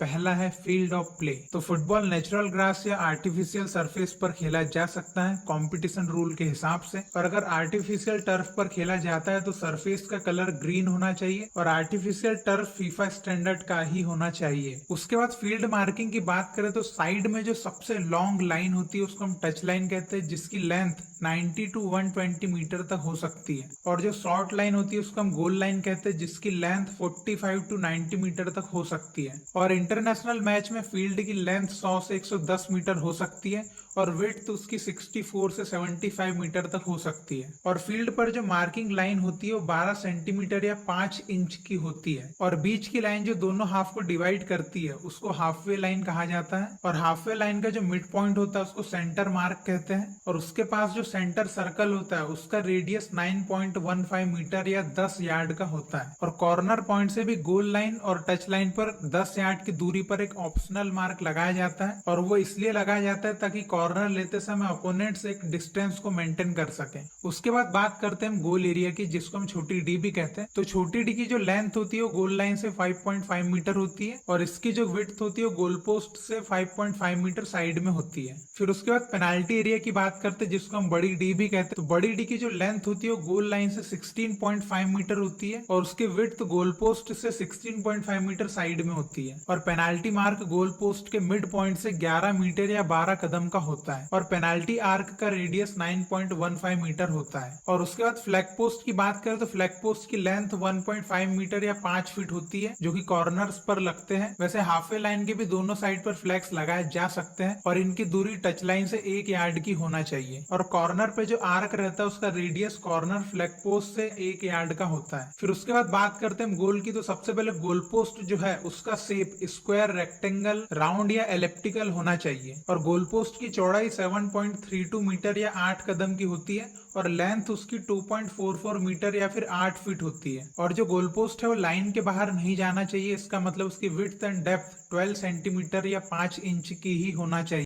पहला है field of play. तो फुटबॉल नेचुरल ग्रास या आर्टिफिशियल सरफेस पर खेला जा सकता है कंपटीशन रूल के हिसाब से। और अगर आर्टिफिशियल टर्फ पर खेला जाता है तो सरफेस का कलर ग्रीन होना चाहिए और आर्टिफिशियल टर्फ फीफा स्टैंडर्ड का ही होना चाहिए। उसके बाद फील्ड मार्किंग की बात करें तो साइड में जो सबसे लॉन्ग लाइन होती है उसको हम टच लाइन कहते हैं, जिसकी लेंथ 90 टू 120 मीटर तक हो सकती है। और जो शॉर्ट लाइन होती है उसको हम गोल लाइन कहते हैं, जिसकी लेंथ 45 टू 90 मीटर तक हो सकती है। और इंटरनेशनल मैच में फील्ड की लेंथ 100 से 110 मीटर हो सकती है और विड्थ तो उसकी 64 से 75 मीटर तक हो सकती है। और फील्ड पर जो मार्किंग लाइन होती है वो 12 सेंटीमीटर या 5 इंच की होती है। और बीच की लाइन जो दोनों हाफ को डिवाइड करती है उसको हाफवे लाइन कहा जाता है। और हाफवे लाइन का जो मिड पॉइंट होता है उसको सेंटर मार्क कहते हैं। और उसके पास जो सेंटर सर्कल होता है उसका रेडियस 9.15 मीटर या 10 यार्ड का होता है। और कॉर्नर पॉइंट से भी गोल लाइन और टच लाइन पर 10 यार्ड की दूरी पर एक ऑप्शनल मार्क लगाया जाता है। और वो इसलिए लगाया जाता है ताकि कॉर्नर लेते समय अपोनेंट से एक डिस्टेंस को मेंटेन कर सके। उसके बाद बात करते हैं गोल एरिया की, जिसको हम छोटी डी भी कहते हैं। तो छोटी डी की जो लेंथ होती है वो गोल लाइन से 5.5 मीटर होती है और इसकी जो विड्थ होती है वो गोल पोस्ट से 5.5 मीटर साइड में होती है। फिर उसके बाद पेनाल्टी एरिया की बात करते हैं, जिसको हम बड़ी डी भी कहते हैं। तो बड़ी डी की जो लेंथ होती है वो गोल लाइन से 16.5 मीटर होती है और उसकी विड्थ गोल पोस्ट से 16.5 मीटर साइड में होती है। और पेनाल्टी मार्क गोल पोस्ट के मिड पॉइंट से 11 मीटर या 12 कदम का होता है। और पेनाल्टी आर्क का रेडियस 9.15 मीटर होता है। और उसके बाद फ्लैग पोस्ट की बात करें तो फ्लैग पोस्ट की लेंथ 1.5 मीटर या 5 फीट होती है, जो कि कॉर्नर्स पर लगते हैं। वैसे हाफवे लाइन के भी दोनों साइड पर फ्लैग्स लगाए जा सकते हैं और इनकी दूरी टच लाइन से 1 यार्ड की होना चाहिए। और कॉर्नर पे जो आर्क रहता है उसका रेडियस कॉर्नर फ्लैग पोस्ट से 1 यार्ड का होता है। फिर उसके बाद बात करते हैं गोल की। तो सबसे पहले गोल पोस्ट जो है उसका शेप स्क्वायर, रेक्टेंगल, राउंड या एलिप्टिकल होना चाहिए। और गोल पोस्ट की चौड़ाई 7.32 मीटर या 8 कदम की होती है और लेंथ उसकी 2.44 मीटर या फिर 8 फीट होती है। और जो गोल पोस्ट है वो लाइन के बाहर नहीं जाना चाहिए। इसका मतलब उसकी विड्थ एंड डेप्थ 12 सेंटीमीटर या 5 इंच की ही होना चाहिए।